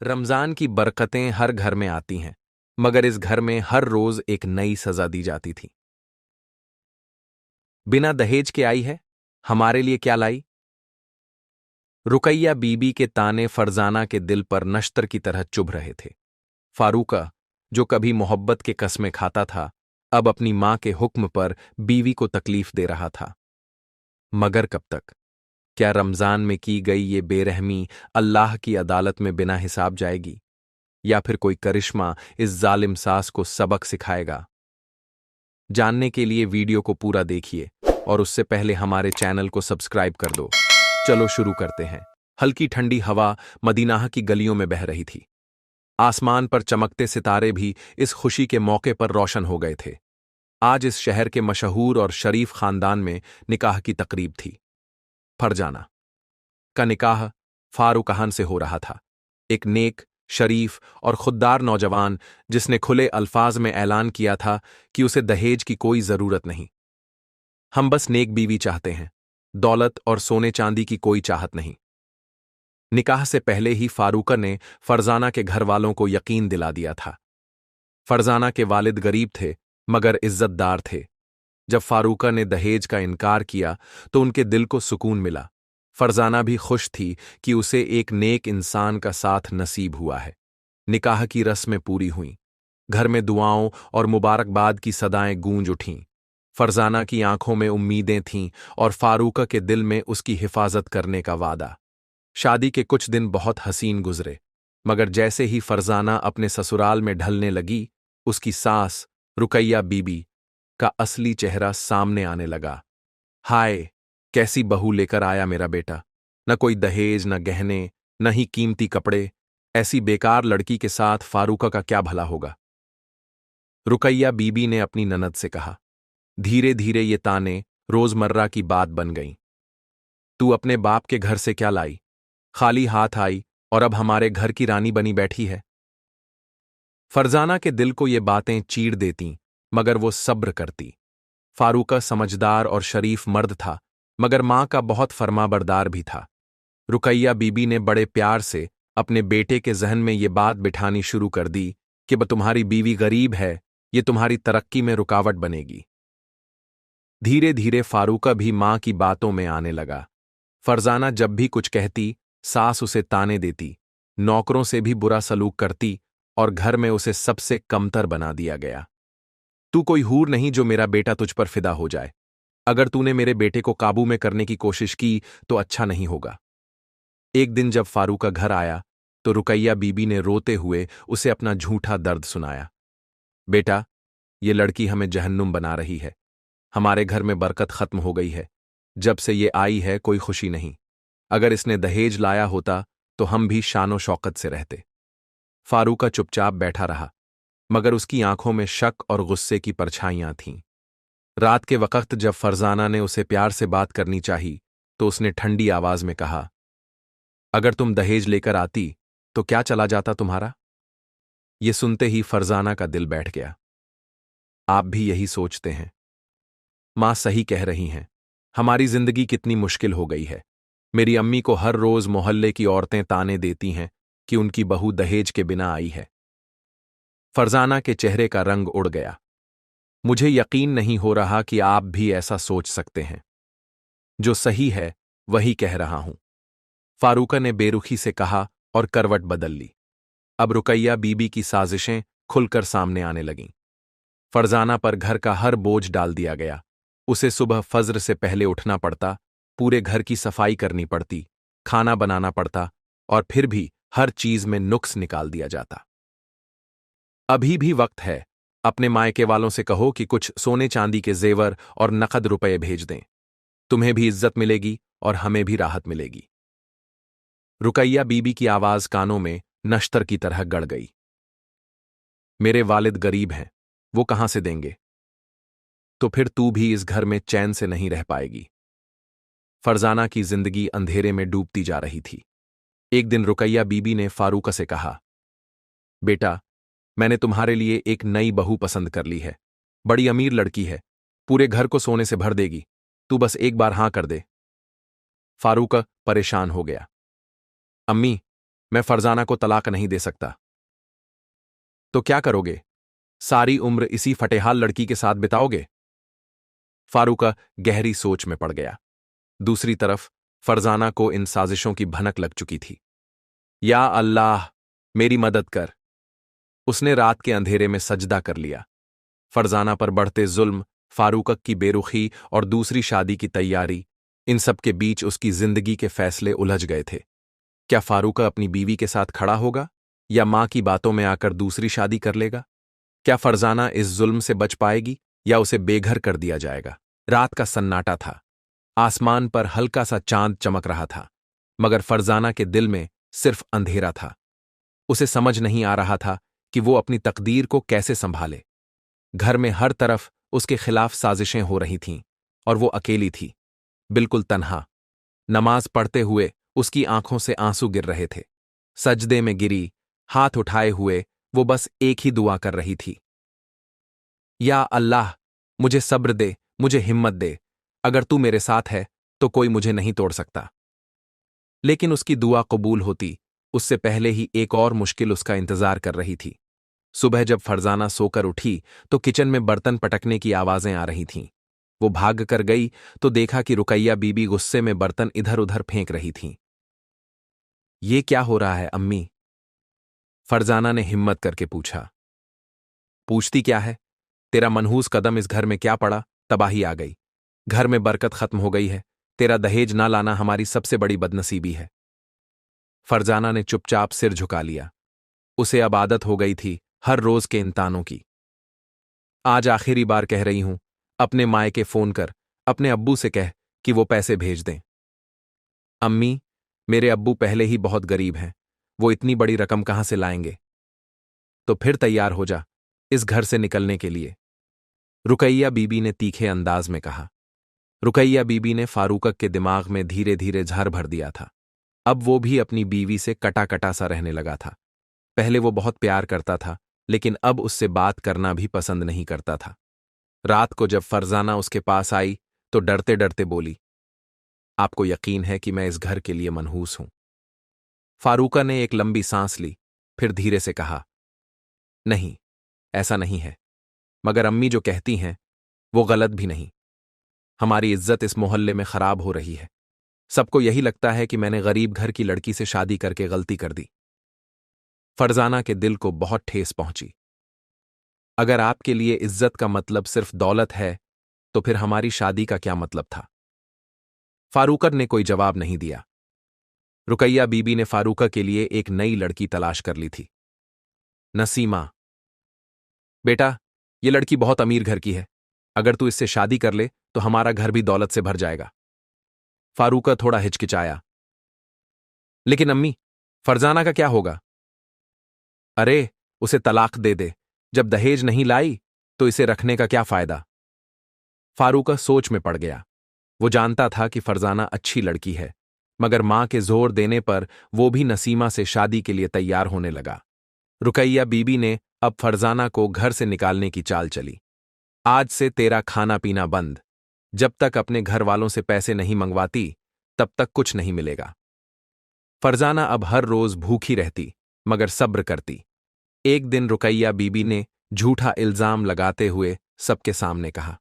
रमजान की बरकतें हर घर में आती हैं, मगर इस घर में हर रोज एक नई सजा दी जाती थी। बिना दहेज के आई है, हमारे लिए क्या लाई? रुकैया बीबी के ताने फरजाना के दिल पर नश्तर की तरह चुभ रहे थे। फारूका, जो कभी मोहब्बत के कस्में खाता था, अब अपनी मां के हुक्म पर बीवी को तकलीफ दे रहा था। मगर कब तक? क्या रमजान में की गई ये बेरहमी अल्लाह की अदालत में बिना हिसाब जाएगी, या फिर कोई करिश्मा इस जालिम सास को सबक सिखाएगा? जानने के लिए वीडियो को पूरा देखिए और उससे पहले हमारे चैनल को सब्सक्राइब कर दो। चलो शुरू करते हैं। हल्की ठंडी हवा मदीनाह की गलियों में बह रही थी। आसमान पर चमकते सितारे भी इस खुशी के मौके पर रोशन हो गए थे। आज इस शहर के मशहूर और शरीफ खानदान में निकाह की तकरीब थी। फरजाना का निकाह फारूकहान से हो रहा था, एक नेक, शरीफ और खुददार नौजवान जिसने खुले अल्फाज में ऐलान किया था कि उसे दहेज की कोई जरूरत नहीं। हम बस नेक बीवी चाहते हैं, दौलत और सोने चांदी की कोई चाहत नहीं। निकाह से पहले ही फारूका ने फरजाना के घर वालों को यकीन दिला दिया था। फरजाना के वालिद गरीब थे, मगर इज्जतदार थे। जब फारूका ने दहेज का इनकार किया तो उनके दिल को सुकून मिला। फरजाना भी खुश थी कि उसे एक नेक इंसान का साथ नसीब हुआ है। निकाह की रस्में पूरी हुईं। घर में दुआओं और मुबारकबाद की सदाएं गूंज उठीं। फरजाना की आंखों में उम्मीदें थीं और फारूका के दिल में उसकी हिफाजत करने का वादा। शादी के कुछ दिन बहुत हसीन गुजरे, मगर जैसे ही फरजाना अपने ससुराल में ढलने लगी, उसकी सास रुकैया बीबी का असली चेहरा सामने आने लगा। हाय, कैसी बहू लेकर आया मेरा बेटा! न कोई दहेज, न गहने, न ही कीमती कपड़े। ऐसी बेकार लड़की के साथ फारूका का क्या भला होगा? रुकैया बीबी ने अपनी ननद से कहा। धीरे धीरे ये ताने रोजमर्रा की बात बन गईं। तू अपने बाप के घर से क्या लाई? खाली हाथ आई और अब हमारे घर की रानी बनी बैठी है। फरजाना के दिल को ये बातें चीड़ देतीं, मगर वो सब्र करती। फारूका समझदार और शरीफ मर्द था, मगर मां का बहुत फरमाबरदार भी था। रुकैया बीबी ने बड़े प्यार से अपने बेटे के जहन में ये बात बिठानी शुरू कर दी कि तुम्हारी बीवी गरीब है, ये तुम्हारी तरक्की में रुकावट बनेगी। धीरे धीरे फारूका भी मां की बातों में आने लगा। फरजाना जब भी कुछ कहती, सास उसे ताने देती, नौकरों से भी बुरा सलूक करती और घर में उसे सबसे कमतर बना दिया गया। तू कोई हूर नहीं जो मेरा बेटा तुझ पर फिदा हो जाए। अगर तूने मेरे बेटे को काबू में करने की कोशिश की तो अच्छा नहीं होगा। एक दिन जब फारूका घर आया तो रुकैया बीबी ने रोते हुए उसे अपना झूठा दर्द सुनाया। बेटा, ये लड़की हमें जहन्नुम बना रही है। हमारे घर में बरकत खत्म हो गई है। जब से ये आई है कोई खुशी नहीं। अगर इसने दहेज लाया होता तो हम भी शानो शौकत से रहते। फारूका चुपचाप बैठा रहा, मगर उसकी आंखों में शक और गुस्से की परछाइयां थीं। रात के वक्त जब फरजाना ने उसे प्यार से बात करनी चाही तो उसने ठंडी आवाज में कहा, अगर तुम दहेज लेकर आती तो क्या चला जाता तुम्हारा? ये सुनते ही फरजाना का दिल बैठ गया। आप भी यही सोचते हैं? मां सही कह रही हैं। हमारी जिंदगी कितनी मुश्किल हो गई है। मेरी अम्मी को हर रोज मोहल्ले की औरतें ताने देती हैं कि उनकी बहू दहेज के बिना आई है। फरजाना के चेहरे का रंग उड़ गया। मुझे यकीन नहीं हो रहा कि आप भी ऐसा सोच सकते हैं। जो सही है वही कह रहा हूं, फारूका ने बेरुखी से कहा और करवट बदल ली। अब रुकैया बीबी की साजिशें खुलकर सामने आने लगीं। फरजाना पर घर का हर बोझ डाल दिया गया। उसे सुबह फज्र से पहले उठना पड़ता, पूरे घर की सफाई करनी पड़ती, खाना बनाना पड़ता और फिर भी हर चीज में नुक्स निकाल दिया जाता। अभी भी वक्त है। अपने मायके वालों से कहो कि कुछ सोने चांदी के जेवर और नकद रुपए भेज दें। तुम्हें भी इज्जत मिलेगी और हमें भी राहत मिलेगी। रुकैया बीबी की आवाज कानों में नश्तर की तरह गड़ गई। मेरे वालिद गरीब हैं, वो कहां से देंगे? तो फिर तू भी इस घर में चैन से नहीं रह पाएगी। फरजाना की जिंदगी अंधेरे में डूबती जा रही थी। एक दिन रुकैया बीबी ने फारूका से कहा, बेटा, मैंने तुम्हारे लिए एक नई बहू पसंद कर ली है। बड़ी अमीर लड़की है, पूरे घर को सोने से भर देगी। तू बस एक बार हां कर दे। फारूका परेशान हो गया। अम्मी, मैं फरजाना को तलाक नहीं दे सकता। तो क्या करोगे? सारी उम्र इसी फटेहाल लड़की के साथ बिताओगे? फारूका गहरी सोच में पड़ गया। दूसरी तरफ फरजाना को इन साजिशों की भनक लग चुकी थी। या अल्लाह, मेरी मदद कर। उसने रात के अंधेरे में सजदा कर लिया। फरजाना पर बढ़ते जुल्म, फारूक की बेरुखी और दूसरी शादी की तैयारी, इन सब के बीच उसकी जिंदगी के फैसले उलझ गए थे। क्या फारूक अपनी बीवी के साथ खड़ा होगा या मां की बातों में आकर दूसरी शादी कर लेगा? क्या फरजाना इस जुल्म से बच पाएगी या उसे बेघर कर दिया जाएगा? रात का सन्नाटा था। आसमान पर हल्का सा चांद चमक रहा था, मगर फरजाना के दिल में सिर्फ अंधेरा था। उसे समझ नहीं आ रहा था कि वो अपनी तकदीर को कैसे संभाले। घर में हर तरफ उसके खिलाफ साजिशें हो रही थीं और वो अकेली थी, बिल्कुल तन्हा। नमाज पढ़ते हुए उसकी आंखों से आंसू गिर रहे थे। सजदे में गिरी, हाथ उठाए हुए वो बस एक ही दुआ कर रही थी, या अल्लाह, मुझे सब्र दे, मुझे हिम्मत दे। अगर तू मेरे साथ है तो कोई मुझे नहीं तोड़ सकता। लेकिन उसकी दुआ कबूल होती उससे पहले ही एक और मुश्किल उसका इंतजार कर रही थी। सुबह जब फरजाना सोकर उठी तो किचन में बर्तन पटकने की आवाजें आ रही थीं। वो भाग कर गई तो देखा कि रुकैया बीबी गुस्से में बर्तन इधर उधर फेंक रही थीं। ये क्या हो रहा है अम्मी? फरजाना ने हिम्मत करके पूछा। पूछती क्या है? तेरा मनहूस कदम इस घर में क्या पड़ा? तबाही आ गई, घर में बरकत खत्म हो गई है। तेरा दहेज ना लाना हमारी सबसे बड़ी बदनसीबी है। फरजाना ने चुपचाप सिर झुका लिया। उसे अब आदत हो गई थी हर रोज के इन तानों की। आज आखिरी बार कह रही हूं, अपने मायके फोन कर, अपने अब्बू से कह कि वो पैसे भेज दें। अम्मी, मेरे अब्बू पहले ही बहुत गरीब हैं, वो इतनी बड़ी रकम कहां से लाएंगे? तो फिर तैयार हो जा इस घर से निकलने के लिए, रुकैया बीबी ने तीखे अंदाज में कहा। रुकैया बीबी ने फारूक के दिमाग में धीरे धीरे झर भर दिया था। अब वो भी अपनी बीवी से कटा कटा सा रहने लगा था। पहले वो बहुत प्यार करता था, लेकिन अब उससे बात करना भी पसंद नहीं करता था। रात को जब फरजाना उसके पास आई तो डरते डरते बोली, आपको यकीन है कि मैं इस घर के लिए मनहूस हूं? फारूका ने एक लंबी सांस ली, फिर धीरे से कहा, नहीं, ऐसा नहीं है। मगर अम्मी जो कहती हैं वो गलत भी नहीं। हमारी इज्जत इस मोहल्ले में खराब हो रही है। सबको यही लगता है कि मैंने गरीब घर की लड़की से शादी करके गलती कर दी। फरजाना के दिल को बहुत ठेस पहुंची। अगर आपके लिए इज्जत का मतलब सिर्फ दौलत है तो फिर हमारी शादी का क्या मतलब था? फारूकर ने कोई जवाब नहीं दिया। रुकैया बीबी ने फारूका के लिए एक नई लड़की तलाश कर ली थी। नसीमा, बेटा, ये लड़की बहुत अमीर घर की है। अगर तू इससे शादी कर ले तो हमारा घर भी दौलत से भर जाएगा। फारूका थोड़ा हिचकिचाया। लेकिन अम्मी, फरजाना का क्या होगा? अरे, उसे तलाक दे दे। जब दहेज नहीं लाई तो इसे रखने का क्या फायदा? फारूका सोच में पड़ गया। वो जानता था कि फरजाना अच्छी लड़की है, मगर मां के जोर देने पर वो भी नसीमा से शादी के लिए तैयार होने लगा। रुकैया बीबी ने अब फरजाना को घर से निकालने की चाल चली। आज से तेरा खाना पीना बंद। जब तक अपने घर वालों से पैसे नहीं मंगवाती तब तक कुछ नहीं मिलेगा। फरजाना अब हर रोज भूखी रहती, मगर सब्र करती। एक दिन रुकैया बीबी ने झूठा इल्जाम लगाते हुए सबके सामने कहा,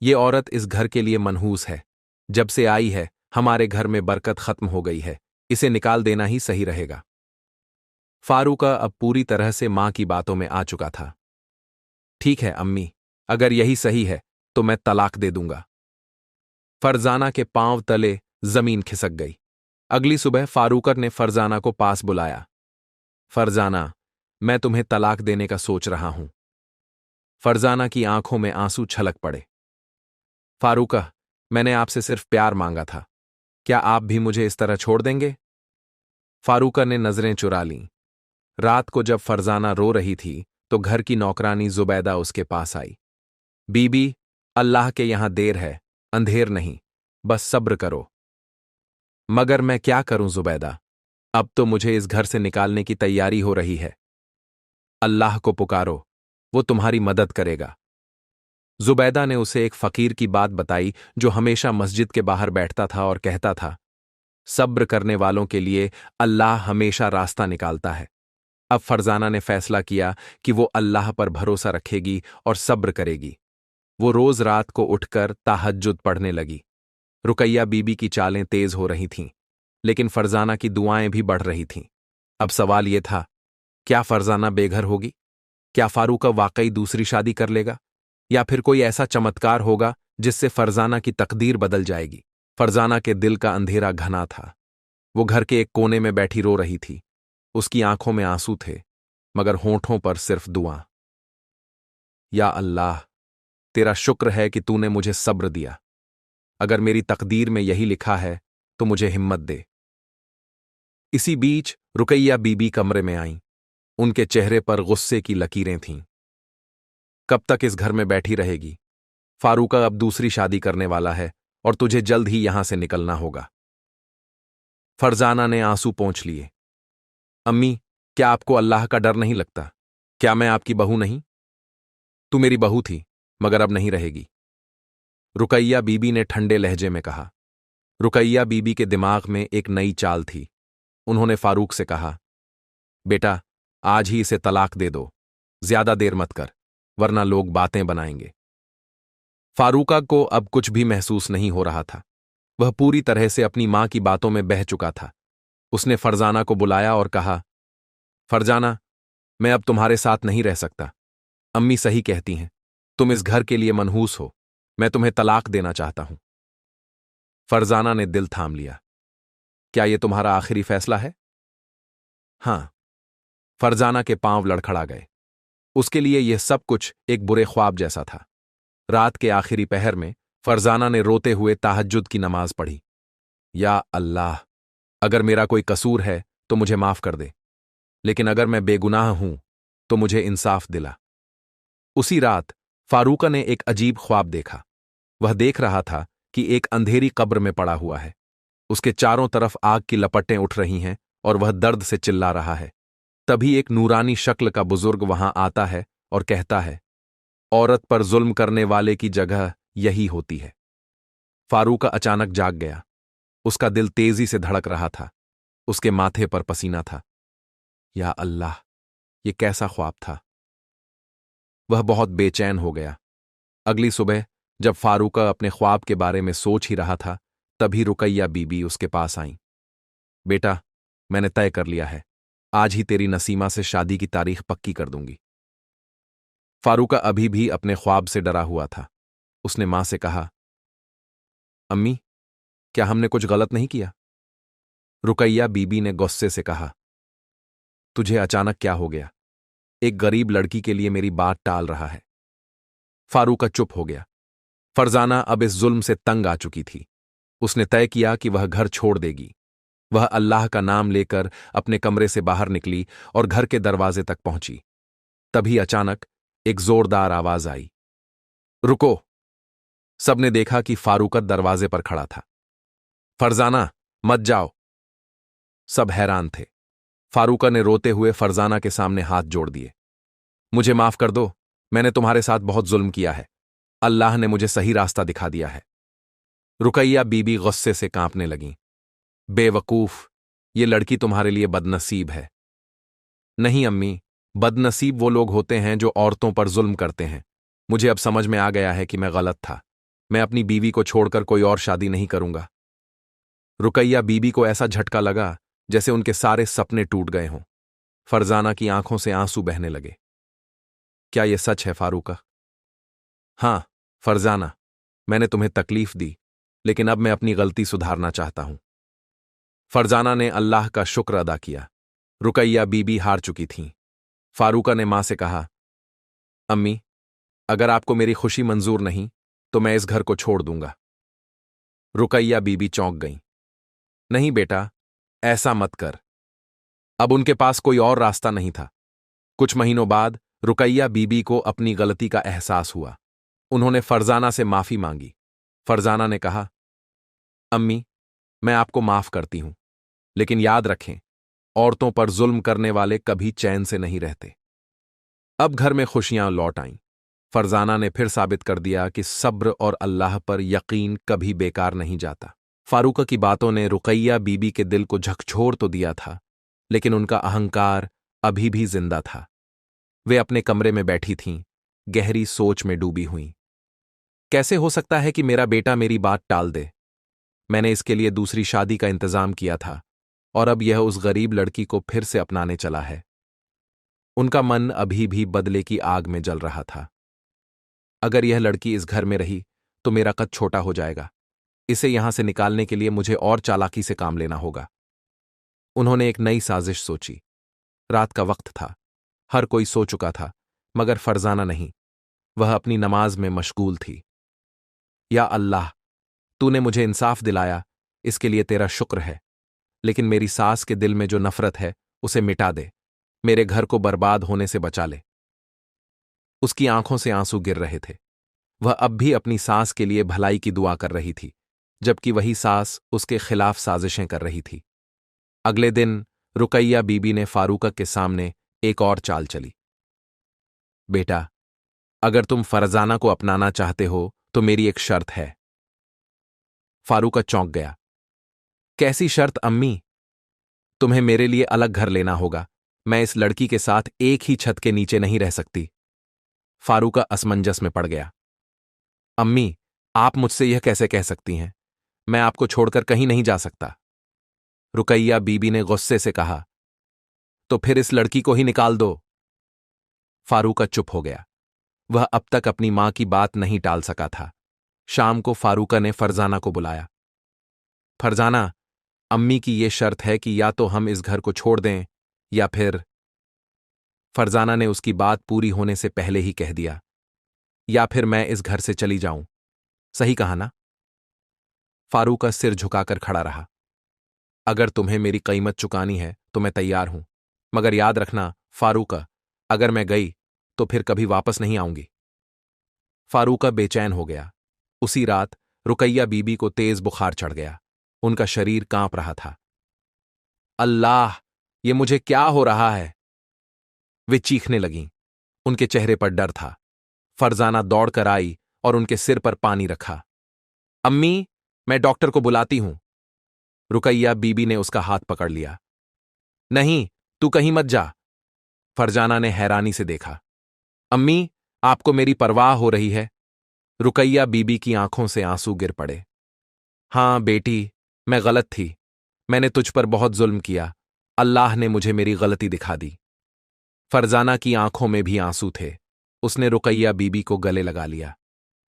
ये औरत इस घर के लिए मनहूस है। जब से आई है हमारे घर में बरकत खत्म हो गई है। इसे निकाल देना ही सही रहेगा। फारूका अब पूरी तरह से मां की बातों में आ चुका था। ठीक है अम्मी, अगर यही सही है तो मैं तलाक दे दूंगा। फरजाना के पांव तले जमीन खिसक गई। अगली सुबह फारूकर ने फरजाना को पास बुलाया। फरजाना, मैं तुम्हें तलाक देने का सोच रहा हूं। फरजाना की आंखों में आंसू छलक पड़े। फारूका, मैंने आपसे सिर्फ प्यार मांगा था। क्या आप भी मुझे इस तरह छोड़ देंगे? फारूका ने नजरें चुरा लीं। रात को जब फरजाना रो रही थी तो घर की नौकरानी जुबैदा उसके पास आई। बीबी, अल्लाह के यहां देर है, अंधेर नहीं, बस सब्र करो। मगर मैं क्या करूं जुबैदा? अब तो मुझे इस घर से निकालने की तैयारी हो रही है। अल्लाह को पुकारो, वो तुम्हारी मदद करेगा। जुबैदा ने उसे एक फकीर की बात बताई जो हमेशा मस्जिद के बाहर बैठता था और कहता था, सब्र करने वालों के लिए अल्लाह हमेशा रास्ता निकालता है। अब फरजाना ने फैसला किया कि वो अल्लाह पर भरोसा रखेगी और सब्र करेगी। वो रोज रात को उठकर तहज्जुद पढ़ने लगी। रुकैया बीबी की चालें तेज हो रही थीं, लेकिन फरजाना की दुआएं भी बढ़ रही थीं। अब सवाल ये था, क्या फरजाना बेघर होगी? क्या फारूक वाकई दूसरी शादी कर लेगा? या फिर कोई ऐसा चमत्कार होगा जिससे फरजाना की तकदीर बदल जाएगी? फरजाना के दिल का अंधेरा घना था। वो घर के एक कोने में बैठी रो रही थी। उसकी आंखों में आंसू थे, मगर होंठों पर सिर्फ दुआ। या अल्लाह, तेरा शुक्र है कि तूने मुझे सब्र दिया। अगर मेरी तकदीर में यही लिखा है तो मुझे हिम्मत दे। इसी बीच रुकैया बीबी कमरे में आईं। उनके चेहरे पर गुस्से की लकीरें थीं। कब तक इस घर में बैठी रहेगी? फारूका अब दूसरी शादी करने वाला है और तुझे जल्द ही यहां से निकलना होगा। फरजाना ने आंसू पोंछ लिए। अम्मी, क्या आपको अल्लाह का डर नहीं लगता? क्या मैं आपकी बहू नहीं? तू मेरी बहू थी, मगर अब नहीं रहेगी, रुकैया बीबी ने ठंडे लहजे में कहा। रुकैया बीबी के दिमाग में एक नई चाल थी। उन्होंने फारूक से कहा, बेटा, आज ही इसे तलाक दे दो। ज्यादा देर मत कर, वरना लोग बातें बनाएंगे। फारूका को अब कुछ भी महसूस नहीं हो रहा था। वह पूरी तरह से अपनी मां की बातों में बह चुका था। उसने फरजाना को बुलाया और कहा, फरजाना, मैं अब तुम्हारे साथ नहीं रह सकता। अम्मी सही कहती हैं, तुम इस घर के लिए मनहूस हो। मैं तुम्हें तलाक देना चाहता हूं। फरजाना ने दिल थाम लिया। क्या यह तुम्हारा आखिरी फैसला है? हां। फरजाना के पांव लड़खड़ा गए। उसके लिए यह सब कुछ एक बुरे ख्वाब जैसा था। रात के आखिरी पहर में फरजाना ने रोते हुए तहज्जुद की नमाज पढ़ी। या अल्लाह, अगर मेरा कोई कसूर है तो मुझे माफ कर दे, लेकिन अगर मैं बेगुनाह हूं तो मुझे इंसाफ दिला। उसी रात फारूका ने एक अजीब ख्वाब देखा। वह देख रहा था कि एक अंधेरी कब्र में पड़ा हुआ है। उसके चारों तरफ आग की लपटें उठ रही हैं और वह दर्द से चिल्ला रहा है। तभी एक नूरानी शक्ल का बुजुर्ग वहां आता है और कहता है, औरत पर जुल्म करने वाले की जगह यही होती है। फारूका अचानक जाग गया। उसका दिल तेजी से धड़क रहा था। उसके माथे पर पसीना था। या अल्लाह, ये कैसा ख्वाब था? वह बहुत बेचैन हो गया। अगली सुबह जब फारूका अपने ख्वाब के बारे में सोच ही रहा था, तभी रुकैया बीबी उसके पास आईं। बेटा, मैंने तय कर लिया है, आज ही तेरी नसीमा से शादी की तारीख पक्की कर दूंगी। फारूका अभी भी अपने ख्वाब से डरा हुआ था। उसने मां से कहा, अम्मी, क्या हमने कुछ गलत नहीं किया? रुकैया बीबी ने गुस्से से कहा, तुझे अचानक क्या हो गया? एक गरीब लड़की के लिए मेरी बात टाल रहा है। फारूका चुप हो गया। फरजाना अब इस जुल्म से तंग आ चुकी थी। उसने तय किया कि वह घर छोड़ देगी। वह अल्लाह का नाम लेकर अपने कमरे से बाहर निकली और घर के दरवाजे तक पहुंची। तभी अचानक एक जोरदार आवाज आई, रुको! सबने देखा कि फारूक दरवाजे पर खड़ा था। फरजाना, मत जाओ! सब हैरान थे। फारूका ने रोते हुए फरजाना के सामने हाथ जोड़ दिए। मुझे माफ कर दो, मैंने तुम्हारे साथ बहुत जुल्म किया है। अल्लाह ने मुझे सही रास्ता दिखा दिया है। रुकैया बीबी गुस्से से कांपने लगीं। बेवकूफ, ये लड़की तुम्हारे लिए बदनसीब है। नहीं अम्मी, बदनसीब वो लोग होते हैं जो औरतों पर जुल्म करते हैं। मुझे अब समझ में आ गया है कि मैं गलत था। मैं अपनी बीवी को छोड़कर कोई और शादी नहीं करूंगा। रुकैया बीबी को ऐसा झटका लगा जैसे उनके सारे सपने टूट गए हों। फरजाना की आंखों से आंसू बहने लगे। क्या यह सच है फारूका? हां फरजाना, मैंने तुम्हें तकलीफ दी, लेकिन अब मैं अपनी गलती सुधारना चाहता हूं। फरजाना ने अल्लाह का शुक्र अदा किया। रुकैया बीबी हार चुकी थीं। फारूका ने मां से कहा, अम्मी, अगर आपको मेरी खुशी मंजूर नहीं तो मैं इस घर को छोड़ दूंगा। रुकैया बीबी चौंक गईं। नहीं बेटा, ऐसा मत कर। अब उनके पास कोई और रास्ता नहीं था। कुछ महीनों बाद रुकैया बीबी को अपनी गलती का एहसास हुआ। उन्होंने फरजाना से माफी मांगी। फरजाना ने कहा, अम्मी, मैं आपको माफ करती हूं, लेकिन याद रखें, औरतों पर जुल्म करने वाले कभी चैन से नहीं रहते। अब घर में खुशियां लौट आईं। फरजाना ने फिर साबित कर दिया कि सब्र और अल्लाह पर यकीन कभी बेकार नहीं जाता। फारूका की बातों ने रुकैया बीबी के दिल को झकझोर तो दिया था, लेकिन उनका अहंकार अभी भी जिंदा था। वे अपने कमरे में बैठी थीं, गहरी सोच में डूबी हुईं। कैसे हो सकता है कि मेरा बेटा मेरी बात टाल दे? मैंने इसके लिए दूसरी शादी का इंतजाम किया था, और अब यह उस गरीब लड़की को फिर से अपनाने चला है। उनका मन अभी भी बदले की आग में जल रहा था। अगर यह लड़की इस घर में रही तो मेरा कद छोटा हो जाएगा। इसे यहां से निकालने के लिए मुझे और चालाकी से काम लेना होगा। उन्होंने एक नई साजिश सोची। रात का वक्त था, हर कोई सो चुका था, मगर फरजाना नहीं। वह अपनी नमाज में मशगूल थी। या अल्लाह, तूने मुझे इंसाफ दिलाया, इसके लिए तेरा शुक्र है। लेकिन मेरी सास के दिल में जो नफरत है उसे मिटा दे, मेरे घर को बर्बाद होने से बचा ले। उसकी आंखों से आंसू गिर रहे थे। वह अब भी अपनी सास के लिए भलाई की दुआ कर रही थी, जबकि वही सास उसके खिलाफ साजिशें कर रही थी। अगले दिन रुकैया बीबी ने फारूका के सामने एक और चाल चली। बेटा, अगर तुम फरजाना को अपनाना चाहते हो तो मेरी एक शर्त है। फारूका चौंक गया। कैसी शर्त अम्मी? तुम्हें मेरे लिए अलग घर लेना होगा। मैं इस लड़की के साथ एक ही छत के नीचे नहीं रह सकती। फारूका असमंजस में पड़ गया। अम्मी, आप मुझसे यह कैसे कह सकती हैं? मैं आपको छोड़कर कहीं नहीं जा सकता। रुकैया बीबी ने गुस्से से कहा। तो फिर इस लड़की को ही निकाल दो। फारूका चुप हो गया। वह अब तक अपनी मां की बात नहीं टाल सका था। शाम को फारूका ने फरजाना को बुलाया। फरजाना, अम्मी की यह शर्त है कि या तो हम इस घर को छोड़ दें या फिर। फरजाना ने उसकी बात पूरी होने से पहले ही कह दिया, या फिर मैं इस घर से चली जाऊं। सही कहा ना? फारूका सिर झुकाकर खड़ा रहा। अगर तुम्हें मेरी कीमत चुकानी है तो मैं तैयार हूं, मगर याद रखना फारूका, अगर मैं गई तो फिर कभी वापस नहीं आऊंगी। फारूका बेचैन हो गया। उसी रात रुकैया बीबी को तेज बुखार चढ़ गया। उनका शरीर कांप रहा था। अल्लाह, ये मुझे क्या हो रहा है? वे चीखने लगीं। उनके चेहरे पर डर था। फरजाना दौड़कर आई और उनके सिर पर पानी रखा। अम्मी, मैं डॉक्टर को बुलाती हूं। रुकैया बीबी ने उसका हाथ पकड़ लिया। नहीं, तू कहीं मत जा। फरजाना ने हैरानी से देखा। अम्मी, आपको मेरी परवाह हो रही है? रुकैया बीबी की आंखों से आंसू गिर पड़े। हां बेटी, मैं गलत थी। मैंने तुझ पर बहुत जुल्म किया। अल्लाह ने मुझे मेरी गलती दिखा दी। फरजाना की आंखों में भी आंसू थे। उसने रुकैया बीबी को गले लगा लिया।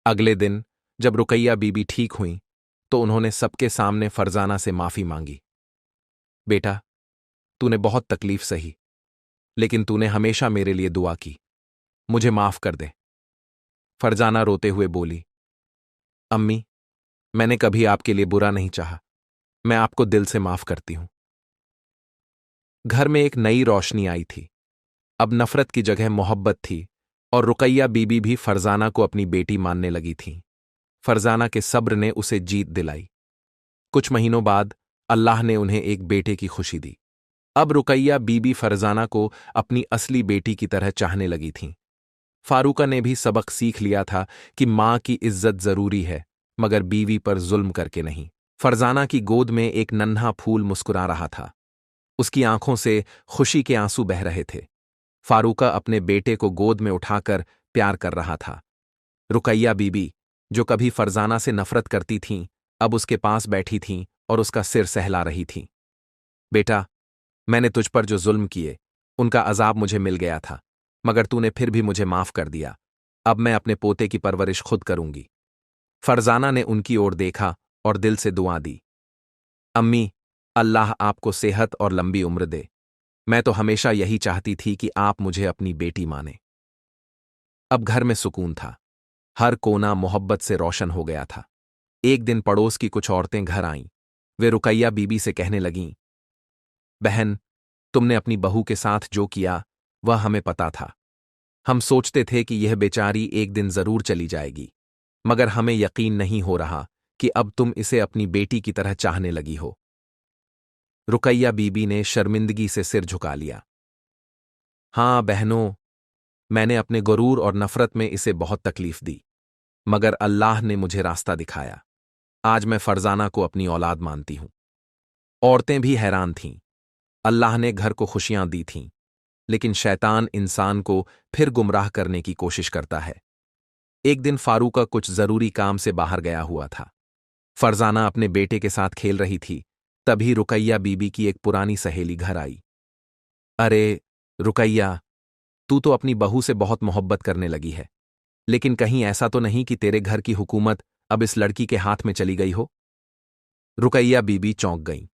अगले दिन जब रुकैया बीबी ठीक हुई तो उन्होंने सबके सामने फरजाना से माफी मांगी। बेटा, तूने बहुत तकलीफ सही, लेकिन तूने हमेशा मेरे लिए दुआ की। मुझे माफ कर दे। फरजाना रोते हुए बोली। अम्मी, मैंने कभी आपके लिए बुरा नहीं चाहा। मैं आपको दिल से माफ करती हूं। घर में एक नई रोशनी आई थी। अब नफरत की जगह मोहब्बत थी, और रुकैया बीबी भी फरजाना को अपनी बेटी मानने लगी थीं। फरजाना के सब्र ने उसे जीत दिलाई। कुछ महीनों बाद अल्लाह ने उन्हें एक बेटे की खुशी दी। अब रुकैया बीबी फरजाना को अपनी असली बेटी की तरह चाहने लगी थीं। फारूका ने भी सबक सीख लिया था कि मां की इज्जत जरूरी है, मगर बीवी पर जुल्म करके नहीं। फरजाना की गोद में एक नन्हा फूल मुस्कुरा रहा था। उसकी आंखों से खुशी के आंसू बह रहे थे। फारूका अपने बेटे को गोद में उठाकर प्यार कर रहा था। रुकैया बीबी, जो कभी फरजाना से नफरत करती थीं, अब उसके पास बैठी थीं और उसका सिर सहला रही थीं। बेटा, मैंने तुझ पर जो जुल्म किए, उनका अजाब मुझे मिल गया था, मगर तूने फिर भी मुझे माफ कर दिया। अब मैं अपने पोते की परवरिश खुद करूंगी। फरजाना ने उनकी ओर देखा और दिल से दुआ दी। अम्मी, अल्लाह आपको सेहत और लंबी उम्र दे। मैं तो हमेशा यही चाहती थी कि आप मुझे अपनी बेटी माने। अब घर में सुकून था। हर कोना मोहब्बत से रोशन हो गया था। एक दिन पड़ोस की कुछ औरतें घर आईं। वे रुकैया बीबी से कहने लगीं, बहन, तुमने अपनी बहू के साथ जो किया वह हमें पता था। हम सोचते थे कि यह बेचारी एक दिन जरूर चली जाएगी, मगर हमें यकीन नहीं हो रहा कि अब तुम इसे अपनी बेटी की तरह चाहने लगी हो। रुकैया बीबी ने शर्मिंदगी से सिर झुका लिया। हां बहनों, मैंने अपने गुरूर और नफरत में इसे बहुत तकलीफ दी, मगर अल्लाह ने मुझे रास्ता दिखाया। आज मैं फरजाना को अपनी औलाद मानती हूं। औरतें भी हैरान थीं। अल्लाह ने घर को खुशियां दी थीं, लेकिन शैतान इंसान को फिर गुमराह करने की कोशिश करता है। एक दिन फारूका कुछ जरूरी काम से बाहर गया हुआ था। फरजाना अपने बेटे के साथ खेल रही थी, तभी रुकैया बीबी की एक पुरानी सहेली घर आई। अरे रुकैया, तू तो अपनी बहू से बहुत मोहब्बत करने लगी है, लेकिन कहीं ऐसा तो नहीं कि तेरे घर की हुकूमत अब इस लड़की के हाथ में चली गई हो? रुकैया बीबी चौंक गईं।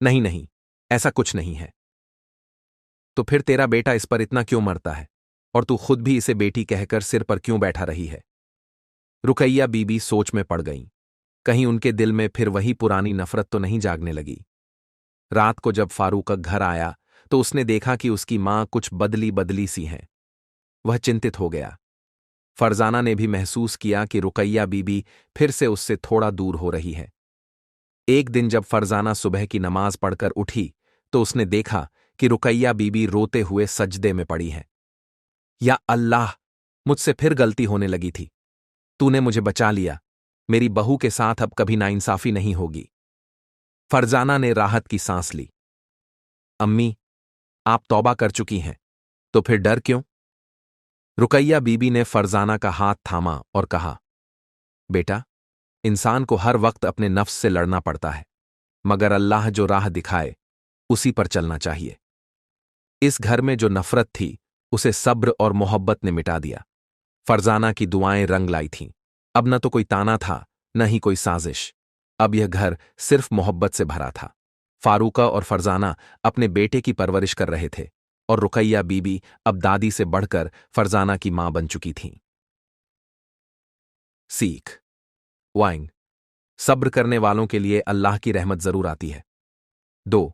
नहीं नहीं, ऐसा कुछ नहीं है। तो फिर तेरा बेटा इस पर इतना क्यों मरता है, और तू खुद भी इसे बेटी कहकर सिर पर क्यों बैठा रही है? रुकैया बीबी सोच में पड़ गईं। कहीं उनके दिल में फिर वही पुरानी नफरत तो नहीं जागने लगी। रात को जब फारूक घर आया तो उसने देखा कि उसकी मां कुछ बदली बदली सी हैं। वह चिंतित हो गया। फरजाना ने भी महसूस किया कि रुकैया बीबी फिर से उससे थोड़ा दूर हो रही है। एक दिन जब फरजाना सुबह की नमाज पढ़कर उठी तो उसने देखा कि रुकैया बीबी रोते हुए सजदे में पड़ी है। या अल्लाह, मुझसे फिर गलती होने लगी थी। तूने मुझे बचा लिया। मेरी बहू के साथ अब कभी नाइंसाफी नहीं होगी। फरजाना ने राहत की सांस ली। अम्मी, आप तौबा कर चुकी हैं, तो फिर डर क्यों? रुकैया बीबी ने फरजाना का हाथ थामा और कहा, बेटा, इंसान को हर वक्त अपने नफ्स से लड़ना पड़ता है, मगर अल्लाह जो राह दिखाए उसी पर चलना चाहिए। इस घर में जो नफरत थी उसे सब्र और मोहब्बत ने मिटा दिया। फरजाना की दुआएं रंग लाई थीं। अब न तो कोई ताना था, न ही कोई साजिश। अब यह घर सिर्फ मोहब्बत से भरा था। फारूका और फरजाना अपने बेटे की परवरिश कर रहे थे, और रुकैया बीबी अब दादी से बढ़कर फरजाना की मां बन चुकी थीं। सीख वाइंग, सब्र करने वालों के लिए अल्लाह की रहमत जरूर आती है। 2.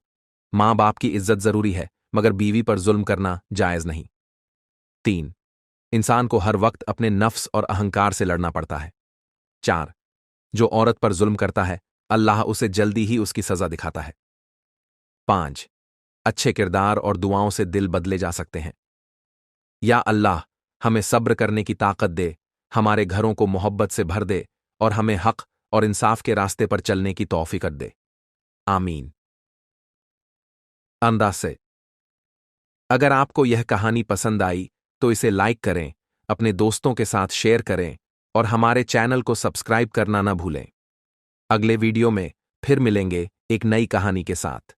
मां बाप की इज्जत जरूरी है, मगर बीवी पर जुल्म करना जायज नहीं। 3. इंसान को हर वक्त अपने नफ्स और अहंकार से लड़ना पड़ता है। 4. जो औरत पर जुल्म करता है, अल्लाह उसे जल्दी ही उसकी सजा दिखाता है। 5. अच्छे किरदार और दुआओं से दिल बदले जा सकते हैं। या अल्लाह, हमें सब्र करने की ताकत दे, हमारे घरों को मोहब्बत से भर दे, और हमें हक और इंसाफ के रास्ते पर चलने की तौफीक दे। आमीन। अंदाज से, अगर आपको यह कहानी पसंद आई तो इसे लाइक करें, अपने दोस्तों के साथ शेयर करें, और हमारे चैनल को सब्सक्राइब करना न भूलें। अगले वीडियो में फिर मिलेंगे एक नई कहानी के साथ।